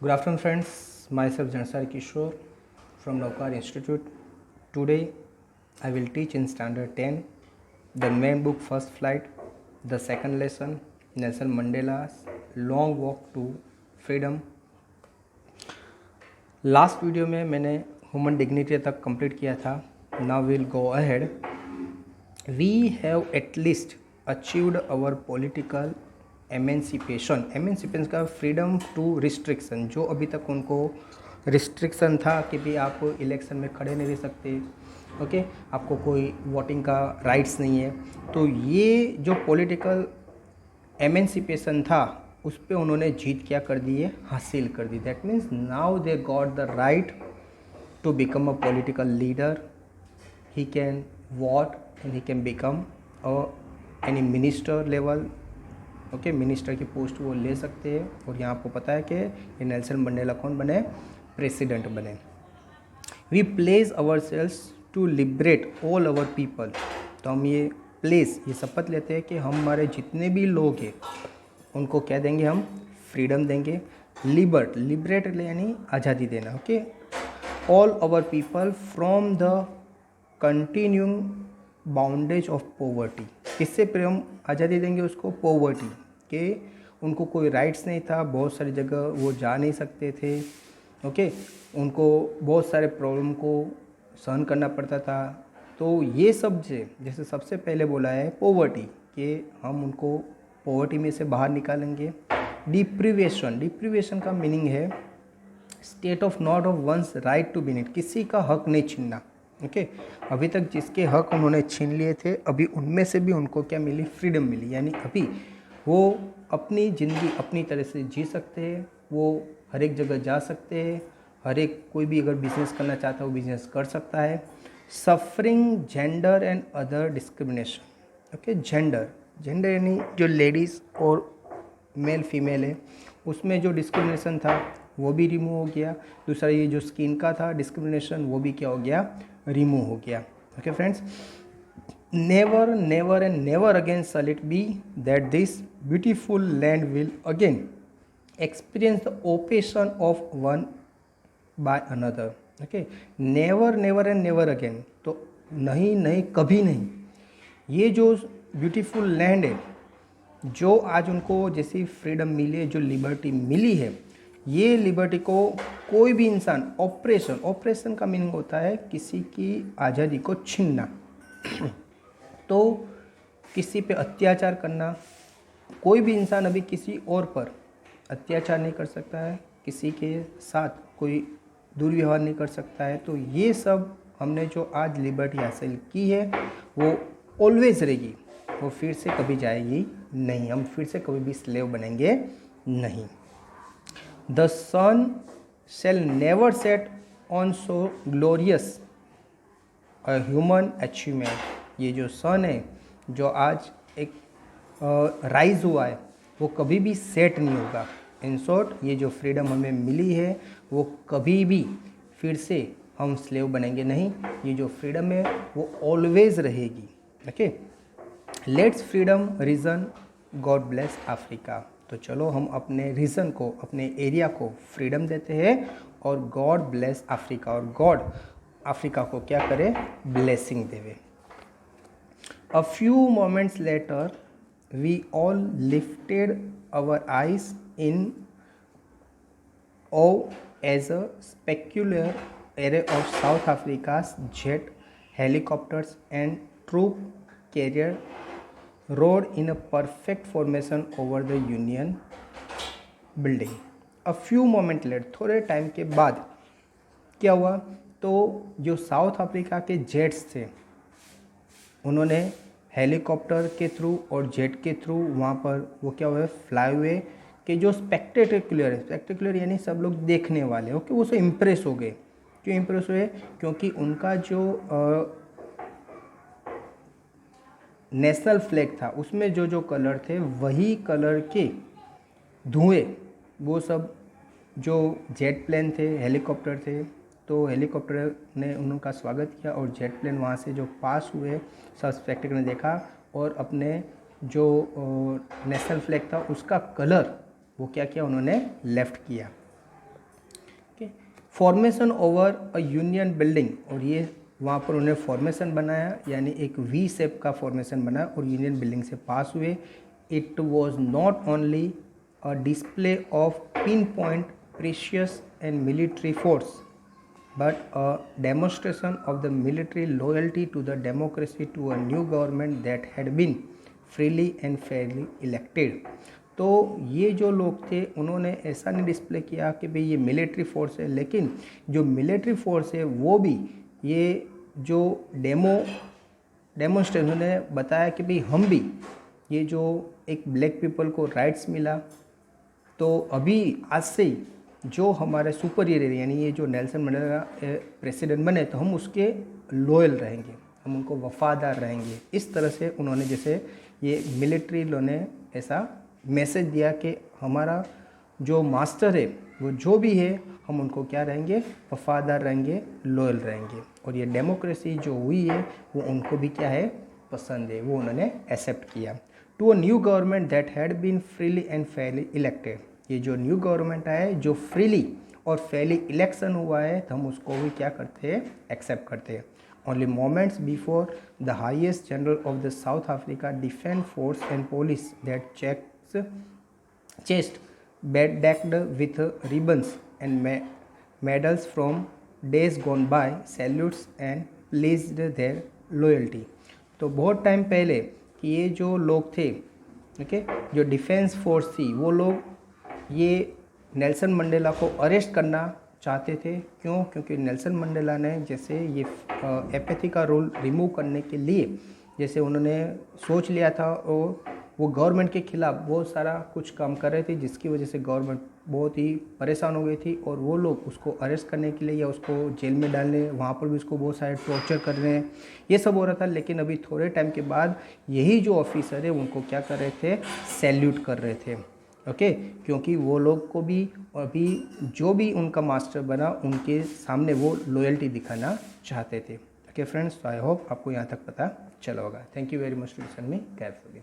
Good afternoon, friends. Myself Jansar Kishore from Naukar Institute. Today, I will teach in Standard 10 the main book First Flight, the second lesson Nelson Mandela's Long Walk to Freedom. Last video में मैंने human dignity तक complete किया था. Now will go ahead. We have at least achieved our political emancipation का freedom to restriction. जो अभी तक उनको रिस्ट्रिक्शन था कि भी आप इलेक्शन में खड़े नहीं रह सकते, ओके, आपको कोई वोटिंग का राइट्स नहीं है, तो ये जो पॉलिटिकल एमेंसिपेशन था उस पर उन्होंने जीत क्या कर दी है, हासिल कर दी. That means now they got the right to become a political leader. He can vote and he can become any minister level. Okay, minister की पोस्ट वो ले सकते हैं. और यहाँ आपको पता है कि नेल्सन मंडेला कौन बने, प्रेसिडेंट बने. We place our selves to liberate all our people. तो हम ये प्लेस, ये शपथ लेते हैं कि हम हमारे जितने भी लोग हैं उनको क्या देंगे, हम फ्रीडम देंगे. लिबरेट यानी आज़ादी देना. Okay, all our people from the continuing bondage of poverty. किससे हम आज़ादी देंगे उसको, पॉवर्टी के. उनको कोई राइट्स नहीं था, बहुत सारी जगह वो जा नहीं सकते थे. ओके, उनको बहुत सारे प्रॉब्लम को सहन करना पड़ता था. तो ये सब जैसे सबसे पहले बोला है पॉवर्टी, कि हम उनको पॉवर्टी में से बाहर निकालेंगे. डिप्रीवेशन का मीनिंग है state of not of one's right to be need. किसी का हक नहीं छीनना. ओके, अभी तक जिसके हक उन्होंने छीन लिए थे, अभी उनमें से भी उनको क्या मिली, फ्रीडम मिली. यानी अभी वो अपनी ज़िंदगी अपनी तरह से जी सकते हैं. वो हर एक जगह जा सकते हैं. हर एक कोई भी अगर बिजनेस करना चाहता है वो बिजनेस कर सकता है. Suffering gender and other discrimination. Okay, gender यानी जो लेडीज़ और मेल फीमेल है उसमें जो डिस्क्रिमिनेशन था वो भी रिमूव हो गया. दूसरा ये जो स्किन का था डिस्क्रिमिनेशन वो भी क्या हो गया, रिमूव हो गया. Okay friends, never never and never again shall it be that this beautiful land will again experience the oppression of one by another. Okay, never never and never again, तो नहीं कभी नहीं. ये जो ब्यूटीफुल लैंड है, जो आज उनको जैसी फ्रीडम मिली है, जो लिबर्टी मिली है, ये लिबर्टी को कोई भी इंसान ऑपरेशन का मीनिंग होता है किसी की आज़ादी को छीनना. तो किसी पे अत्याचार करना. कोई भी इंसान अभी किसी और पर अत्याचार नहीं कर सकता है, किसी के साथ कोई दुर्व्यवहार नहीं कर सकता है. तो ये सब हमने जो आज लिबर्टी हासिल की है वो ऑलवेज रहेगी, वो फिर से कभी जाएगी नहीं. हम फिर से कभी भी स्लेव बनेंगे नहीं. The sun shall never set on so glorious a human achievement. ये जो सन है जो आज एक राइज हुआ है वो कभी भी सेट नहीं होगा. इन शॉर्ट, ये जो फ्रीडम हमें मिली है वो कभी भी फिर से हम स्लेव बनेंगे नहीं. ये जो फ्रीडम है वो ऑलवेज रहेगी. Okay, let's freedom reign God bless Africa. तो चलो हम अपने रीजन को, अपने एरिया को फ्रीडम देते हैं और गॉड ब्लेस अफ्रीका, और गॉड अफ्रीका को क्या करे, ब्लेसिंग देवे. A few moments later we all lifted our eyes in awe as a specular array of South Africa's jet helicopters and troop carrier rode in a perfect formation over the Union building. A few moments later, थोड़े time के बाद क्या हुआ, तो जो south Africa के jets थे उन्होंने हेलीकॉप्टर के थ्रू और जेट के थ्रू वहाँ पर वो क्या हुआ, फ्लाई हुए. कि जो स्पेक्टेकुलर यानी सब लोग देखने वाले, ओके, वो सब इम्प्रेस हो गए. क्यों इम्प्रेस हुए, क्योंकि उनका जो नेशनल फ्लैग था उसमें जो जो कलर थे वही कलर के धुएं वो सब जो जेट प्लेन थे, हेलीकॉप्टर थे, तो हेलीकॉप्टर ने उनका स्वागत किया और जेट प्लेन वहाँ से जो पास हुए सब स्पेक्टेकुलर ने देखा और अपने जो नेशनल फ्लैग था उसका कलर वो क्या किया, उन्होंने लेफ्ट किया. Formation over a union building, और ये वहाँ पर उन्होंने फॉर्मेशन बनाया, यानी एक वी शेप का फॉर्मेशन बनाया और यूनियन बिल्डिंग से पास हुए. It was not only a display of pin point precious and military force but a demonstration of the military loyalty to the democracy to a new government that had been freely and fairly elected. तो ये जो लोग थे उन्होंने ऐसा नहीं display किया कि भाई ये मिलिट्री फोर्स है, लेकिन जो मिलिट्री फोर्स है वो भी ये जो डेमोन्स्ट्रेशन ने बताया कि भाई हम भी ये जो एक ब्लैक पीपल को राइट्स मिला, तो अभी आज से ही जो हमारे सुपरियर है, यानी ये जो नेल्सन मंडेला प्रेसिडेंट बने तो हम उसके लॉयल रहेंगे, हम उनको वफादार रहेंगे. इस तरह से उन्होंने जैसे ये मिलिट्री ने ऐसा मैसेज दिया कि हमारा जो मास्टर है वो जो भी है हम उनको क्या रहेंगे, वफादार रहेंगे, लॉयल रहेंगे. और ये डेमोक्रेसी जो हुई है वो उनको भी क्या है, पसंद है, वो उन्होंने एक्सेप्ट किया. To a new government that had been freely and fairly elected, ये जो न्यू गवर्नमेंट आया है जो फ्रीली और फेयरली इलेक्शन हुआ है तो हम उसको भी क्या करते हैं, एक्सेप्ट करते हैं. Only moments before the highest general of the south Africa defence force and police that chest bedecked with ribbons and medals from days gone by salutes and pledged their loyalty. तो बहुत time पहले कि ये जो लोग थे, okay, जो defence force थी, वो लोग ये नेल्सन मंडेला को अरेस्ट करना चाहते थे. क्यों? क्योंकि नेल्सन मंडेला ने जैसे ये एपैथी का रोल रिमूव करने के लिए जैसे उन्होंने सोच लिया था, और वो गवर्नमेंट के खिलाफ बहुत सारा कुछ काम कर रहे थे, जिसकी वजह से गवर्नमेंट बहुत ही परेशान हो गई थी. और वो लोग उसको अरेस्ट करने के लिए या उसको जेल में डालने, वहाँ पर भी उसको बहुत सारे टॉर्चर कर रहे हैं, ये सब हो रहा था. लेकिन अभी थोड़े टाइम के बाद यही जो ऑफिसर है उनको क्या कर रहे थे, सैल्यूट कर रहे थे. ओके, क्योंकि वो लोग को भी अभी जो भी उनका मास्टर बना उनके सामने वो लॉयल्टी दिखाना चाहते थे. ओके फ्रेंड्स, तो आई होप आपको यहाँ तक पता चला होगा. Thank you very much to listen me carefully.